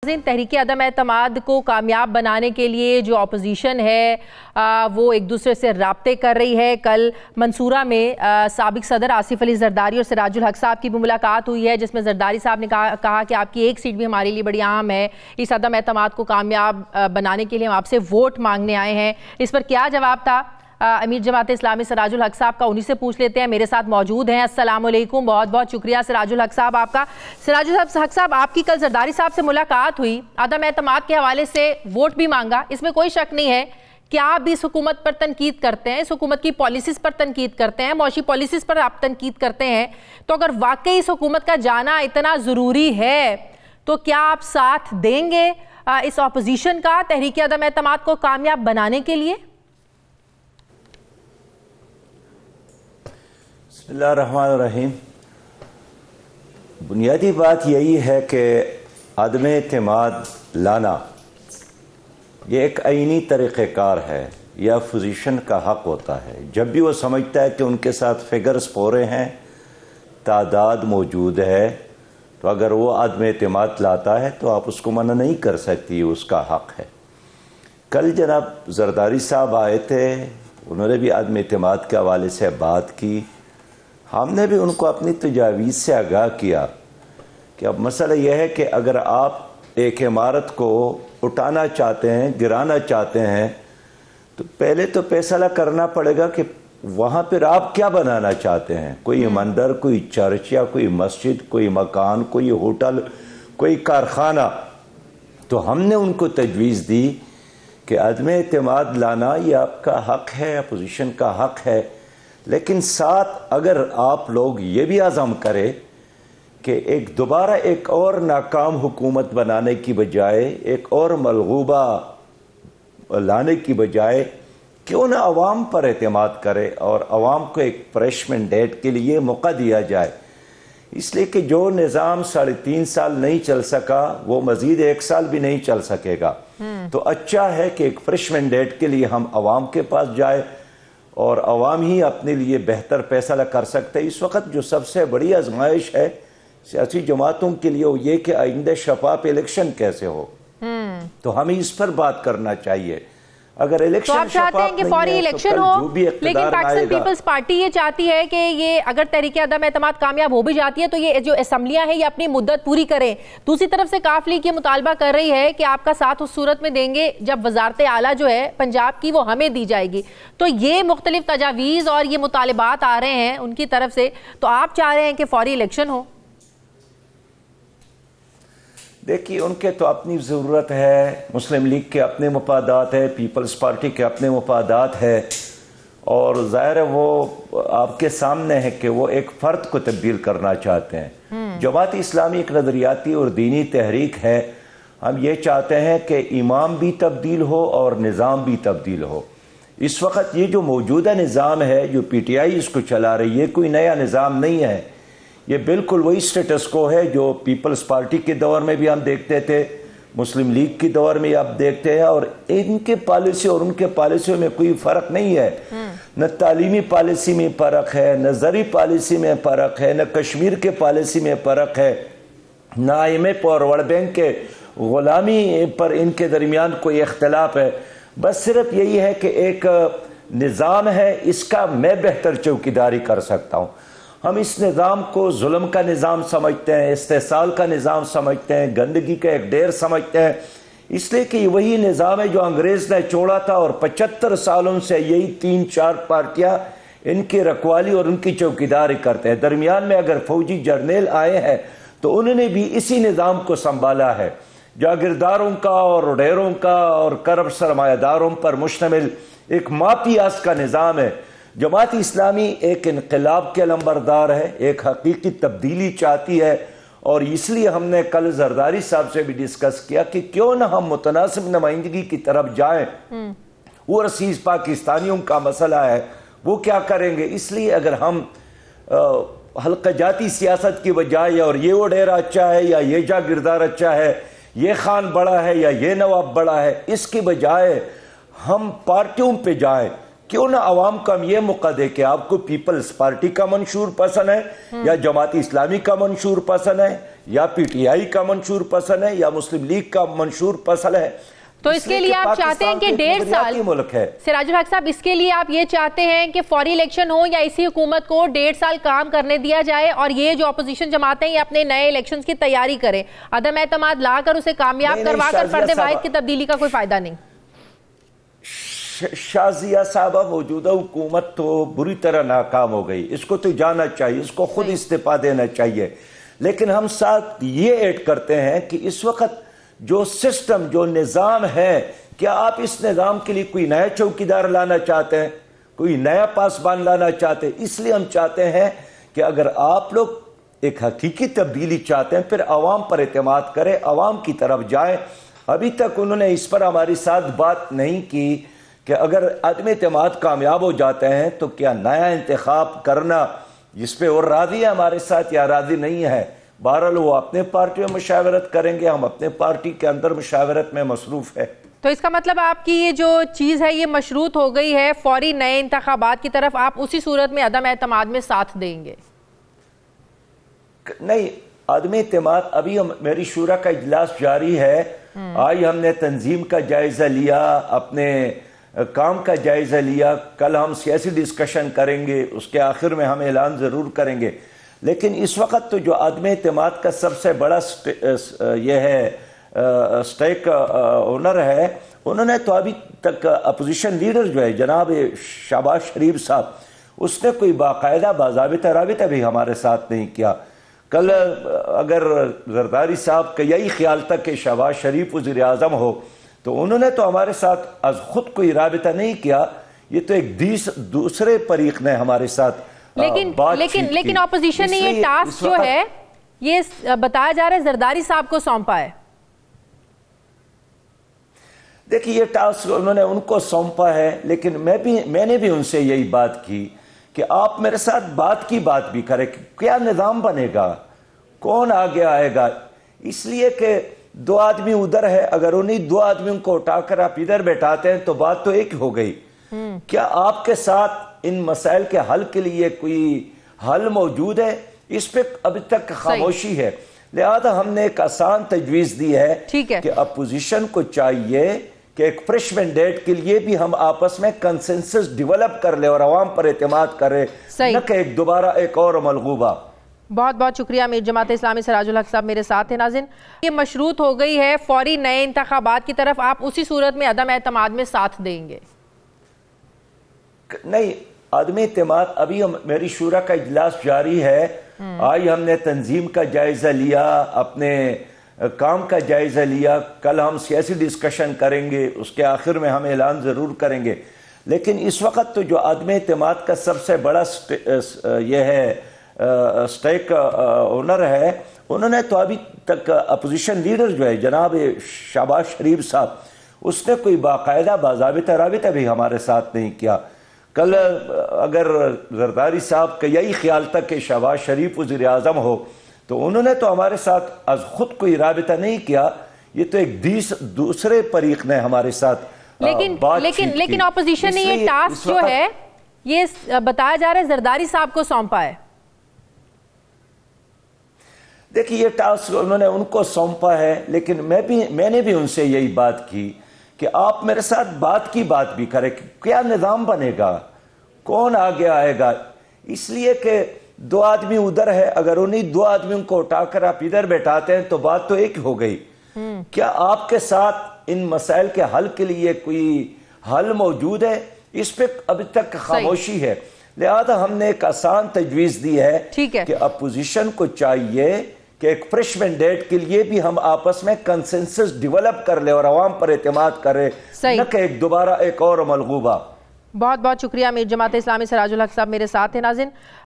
تحریک عدم اعتماد کو کامیاب بنانے کے لیے جو اپوزیشن ہے وہ ایک دوسرے سے رابطے کر رہی ہے۔ کل منصورہ میں سابق صدر آصف علی زرداری اور سراج الحق صاحب کی بھی ملاقات ہوئی ہے، جس میں زرداری صاحب نے کہا کہ آپ کی ایک سیٹ بھی ہمارے لیے بڑی اہم ہے، اس عدم اعتماد کو کامیاب بنانے کے لیے ہم آپ سے ووٹ مانگنے آئے ہیں۔ اس پر کیا جواب تھا امیر جماعت اسلامی سراج الحق صاحب کا، انہی سے پوچھ لیتے ہیں۔ میرے ساتھ موجود ہیں۔ السلام علیکم، بہت بہت شکریہ سراج الحق صاحب آپ کا۔ سراج الحق صاحب، آپ کی کل زرداری صاحب سے ملاقات ہوئی، عدم اعتماد کے حوالے سے ووٹ بھی مانگا، اس میں کوئی شک نہیں ہے کہ آپ بھی اس حکومت پر تنقید کرتے ہیں، اس حکومت کی پالیسیز پر تنقید کرتے ہیں، معاشی پالیسیز پر آپ تنقید کرتے ہیں۔ تو اگر واقعی اس حکومت کا جانا اتنا ضروری ہے تو کیا آپ ساتھ دیں گے اس اپوزیشن کا تحریک عدم اعتماد کو کامیاب بنانے کے لیے؟ بسم اللہ الرحمن الرحیم۔ بنیادی بات یہی ہے کہ عدم اعتماد لانا یہ ایک آئینی طریقہ کار ہے، یہ اپوزیشن کا حق ہوتا ہے۔ جب بھی وہ سمجھتا ہے کہ ان کے ساتھ فگرز پورے ہیں، تعداد موجود ہے، تو اگر وہ عدم اعتماد لاتا ہے تو آپ اس کو منع نہیں کر سکتی، اس کا حق ہے۔ کل جناب زرداری صاحب آئے تھے، انہوں نے بھی عدم اعتماد کے حوالے سے بات کی، ہم نے بھی ان کو اپنی تجاویز سے آگاہ کیا کہ اب مسئلہ یہ ہے کہ اگر آپ ایک عمارت کو اٹھانا چاہتے ہیں، گرانا چاہتے ہیں، تو پہلے تو فیصلہ کرنا پڑے گا کہ وہاں پر آپ کیا بنانا چاہتے ہیں۔ کوئی مندر، کوئی چرچ، یا کوئی مسجد، کوئی مکان، کوئی ہوٹل، کوئی کارخانہ۔ تو ہم نے ان کو تجویز دی کہ عدم اعتماد لانا یہ آپ کا حق ہے، اپوزیشن کا حق ہے، لیکن ساتھ اگر آپ لوگ یہ بھی عزم کریں کہ دوبارہ ایک اور ناکام حکومت بنانے کی بجائے، ایک اور ملغوبہ لانے کی بجائے، کیوں نہ عوام پر اعتماد کرے اور عوام کو ایک فریش مینڈیٹ کے لیے موقع دیا جائے۔ اس لیے کہ جو نظام 3.5 سال نہیں چل سکا وہ مزید 1 سال بھی نہیں چل سکے گا۔ تو اچھا ہے کہ ایک فریش مینڈیٹ کے لیے ہم عوام کے پاس جائے اور عوام ہی اپنے لیے بہتر فیصلہ کر سکتے۔ اس وقت جو سب سے بڑی آزمائش ہے سیاسی جماعتوں کے لیے وہ یہ کہ آئندہ شفاف الیکشن کیسے ہو، تو ہمیں اس پر بات کرنا چاہیے۔ اگر الیکشن تو آپ چاہتے ہیں کہ فوری الیکشن ہو، لیکن پاکستان پیپلز پارٹی یہ چاہتی ہے کہ یہ اگر تحریک عدم اعتماد کامیاب ہو بھی جاتی ہے تو یہ جو اسمبلیاں ہیں یہ اپنی مدت پوری کریں۔ دوسری طرف سے کاف لیگ یہ مطالبہ کر رہی ہے کہ آپ کا ساتھ اس صورت میں دیں گے جب وزارت اعلیٰ جو ہے پنجاب کی وہ ہمیں دی جائے گی۔ تو یہ مختلف تجاویز اور یہ مطالبات آ رہے ہیں ان کی طرف سے، تو آپ چاہ رہے ہیں کہ فوری الیکشن ہو؟ دیکھیے، ان کے تو اپنی ضرورت ہے، مسلم لیگ کے اپنے مفادات ہے، پیپلز پارٹی کے اپنے مفادات ہے، اور ظاہر ہے وہ آپ کے سامنے ہے کہ وہ ایک فرد کو تبدیل کرنا چاہتے ہیں۔ جماعت اسلامی ایک نظریاتی اور دینی تحریک ہے، ہم یہ چاہتے ہیں کہ امام بھی تبدیل ہو اور نظام بھی تبدیل ہو۔ اس وقت یہ جو موجودہ نظام ہے، جو پی ٹی آئی اس کو چلا رہی ہے، کوئی نیا نظام نہیں ہے، یہ بالکل وہی سٹیٹس کو ہے جو پیپلز پارٹی کے دور میں بھی ہم دیکھتے تھے، مسلم لیگ کے دور میں آپ دیکھتے ہیں، اور ان کے پالیسی اور ان کے پالیسیوں میں کوئی فرق نہیں ہے۔ نہ تعلیمی پالیسی میں فرق ہے، نہ زرعی پالیسی میں فرق ہے، نہ کشمیر کے پالیسی میں فرق ہے، نہ IMF اور ورلڈ بینک کے غلامی پر ان کے درمیان کوئی اختلاف ہے۔ بس صرف یہی ہے کہ ایک نظام ہے، اس کا میں بہتر چوکیداری کر سکتا ہوں۔ ہم اس نظام کو ظلم کا نظام سمجھتے ہیں، استحصال کا نظام سمجھتے ہیں، گندگی کا ایک ڈیر سمجھتے ہیں، اس لیے کہ وہی نظام ہے جو انگریز نے چھوڑا تھا، اور 75 سالوں سے یہی 3-4 پارٹیاں ان کی رکھوالی اور ان کی چوکیداری کرتے ہیں۔ درمیان میں اگر فوجی جرنیل آئے ہیں تو انہوں نے بھی اسی نظام کو سنبھالا ہے، جاگیرداروں کا اور ڈیروں کا اور کرب سرمایہ داروں پر مشتمل ایک مافیاز کا نظام ہے۔ جماعت اسلامی ایک انقلاب کے علمبردار ہے، ایک حقیقی تبدیلی چاہتی ہے، اور اس لیے ہم نے کل زرداری صاحب سے بھی ڈسکس کیا کہ کیوں نہ ہم متناسب نمائندگی کی طرف جائیں۔ اوورسیز پاکستانیوں کا مسئلہ ہے، وہ کیا کریں گے؟ اس لیے اگر ہم حلقہ جاتی سیاست کی بجائے، اور یہ وہ ڈیرہ اچھا ہے یا یہ جاگیردار اچھا ہے، یہ خان بڑا ہے یا یہ نواب بڑا ہے، اس کی بجائے ہم پارٹیوں پہ جائیں۔ کیوں نہ عوام کو ہم یہ موقع دے کہ آپ کو پیپلز پارٹی کا منشور پسند ہے، یا جماعت اسلامی کا منشور پسند ہے، یا پی ٹی آئی کا منشور پسند ہے یا مسلم لیگ کا منشور پسند ہے. تو اس کے لیے آپ چاہتے ہیں کہ 1.5 سال ملک ہے. سراج الحق صاحب، اس کے لیے آپ یہ چاہتے ہیں کہ فوری الیکشن ہو یا اسی حکومت کو 1.5 سال کام کرنے دیا جائے اور یہ جو اپوزیشن جماعتیں یہ اپنے نئے الیکشنز کی تیاری کریں، عدم اعتماد لا کر اسے کامیاب کروا کر فرد واحد کی تبدیلی کا کوئی فائدہ نہیں؟ شازیہ صاحبہ، موجودہ حکومت تو بری طرح ناکام ہو گئی، اس کو تو جانا چاہیے، اس کو خود استعفیٰ دینا چاہیے. لیکن ہم ساتھ یہ ایڈ کرتے ہیں کہ اس وقت جو سسٹم، جو نظام ہے، کیا آپ اس نظام کے لیے کوئی نیا چوکیدار لانا چاہتے ہیں، کوئی نیا پاسبان لانا چاہتے ہیں؟ اس لیے ہم چاہتے ہیں کہ اگر آپ لوگ ایک حقیقی تبدیلی چاہتے ہیں پھر عوام پر اعتماد کریں، عوام کی طرف جائیں. ابھی تک انہوں نے اس پر ہماری ساتھ بات نہیں کی کہ اگر عدم اعتماد کامیاب ہو جاتے ہیں تو کیا نیا انتخاب کرنا، جس پہ وہ راضی ہے ہمارے ساتھ یا راضی نہیں ہے. بہرحال وہ اپنے پارٹی میں مشاورت کریں گے، ہم اپنے پارٹی کے اندر مشاورت میں مصروف ہے. تو اس کا مطلب آپ کی یہ جو چیز ہے یہ مشروط ہو گئی ہے فوری نئے انتخابات کی طرف، آپ اسی صورت میں عدم اعتماد میں ساتھ دیں گے؟ نہیں، عدم اعتماد ابھی میری شورا کا اجلاس جاری ہے. آج ہم نے تنظیم کا جائزہ لیا، اپنے کام کا جائزہ لیا، کل ہم سیاسی ڈسکشن کریں گے، اس کے آخر میں ہم اعلان ضرور کریں گے. لیکن اس وقت تو جو عدم اعتماد کا سب سے بڑا یہ ہے اسٹیک اونر ہے، انہوں نے تو ابھی تک اپوزیشن لیڈر جو ہے جناب شہباز شریف صاحب، اس نے کوئی باقاعدہ باضابطہ رابطہ بھی ہمارے ساتھ نہیں کیا. کل اگر زرداری صاحب کا یہی خیال تھا کہ شہباز شریف وزیر اعظم ہو تو انہوں نے تو ہمارے ساتھ از خود کوئی رابطہ نہیں کیا. یہ تو ایک دوسرے فریق نے ہمارے ساتھ لیکن اپوزیشن نے یہ ٹاسک جو ہے یہ بتایا جا رہا ہے زرداری صاحب کو سونپا ہے. دیکھیں یہ ٹاسک انہوں نے ان کو سونپا ہے، لیکن میں نے بھی ان سے یہی بات کی کہ آپ میرے ساتھ بات بھی کریں کہ کیا نظام بنے گا، کون آگے آئے گا. اس لیے کہ 2 آدمی ادھر ہے، اگر انہیں 2 آدمیوں کو اٹھا کر آپ ادھر بیٹھاتے ہیں تو بات تو ایک ہو گئی. کیا آپ کے ساتھ ان مسائل کے حل کے لیے کوئی حل موجود ہے؟ اس پہ ابھی تک خاموشی ہے. لہذا ہم نے ایک آسان تجویز دی ہے کہ اپوزیشن کو چاہیے کہ ایک فریش مینڈیٹ کے لیے بھی ہم آپس میں کنسنسس ڈیولپ کر لیں اور عوام پر اعتماد کریں، نہ کہ دوبارہ ایک اور ملغوبہ. بہت بہت شکریہ امیر جماعت اسلامی سراج الحق صاحب میرے ساتھ ہیں. ناظرین، یہ مشروط ہو گئی ہے فوری نئے انتخابات کی طرف، آپ اسی صورت میں عدم اعتماد میں ساتھ دیں گے؟ نہیں، عدم اعتماد ابھی میری شورا کا اجلاس جاری ہے. آج ہم نے تنظیم کا جائزہ لیا، اپنے کام کا جائزہ لیا، کل ہم سیاسی ڈسکشن کریں گے، اس کے آخر میں ہم اعلان ضرور کریں گے. لیکن اس وقت تو جو عدم اعتماد کا سب سے بڑا یہ ہے اسٹیک اونر ہے، انہوں نے تو ابھی تک اپوزیشن لیڈر جو ہے جناب شہباز شریف صاحب، اس نے کوئی باقاعدہ باضابطہ رابطہ بھی ہمارے ساتھ نہیں کیا. کل اگر زرداری صاحب کا یہی خیال تھا کہ شہباز شریف وزیر اعظم ہو تو انہوں نے تو ہمارے ساتھ از خود کوئی رابطہ نہیں کیا. یہ تو ایک دوسرے فریق نے ہمارے ساتھ لیکن اپوزیشن نے یہ ٹاسک جو ہے یہ بتایا جا رہا ہے زرداری صاحب کو سونپا ہے. دیکھیں یہ ٹاسک انہوں نے ان کو سونپا ہے، لیکن میں نے بھی ان سے یہی بات کی کہ آپ میرے ساتھ بات بھی کریں کہ کیا نظام بنے گا، کون آگے آئے گا. اس لیے کہ 2 آدمی ادھر ہے، اگر انہیں 2 آدمیوں کو اٹھا کر آپ ادھر بیٹھاتے ہیں تو بات تو ایک ہو گئی. کیا آپ کے ساتھ ان مسائل کے حل کے لیے کوئی حل موجود ہے؟ اس پہ ابھی تک خاموشی ہے. لہذا ہم نے ایک آسان تجویز دی ہے کہ اپوزیشن کو چاہیے کہ ایک فریش مینڈیٹ کے لیے بھی ہم آپس میں کنسنسس ڈیولپ کر لیں اور عوام پر اعتماد کریں، نہ کہ دوبارہ ایک اور ملغوبہ. بہت بہت شکریہ امیر جماعت اسلامی سراج الحق صاحب میرے ساتھ ہیں. ناظرین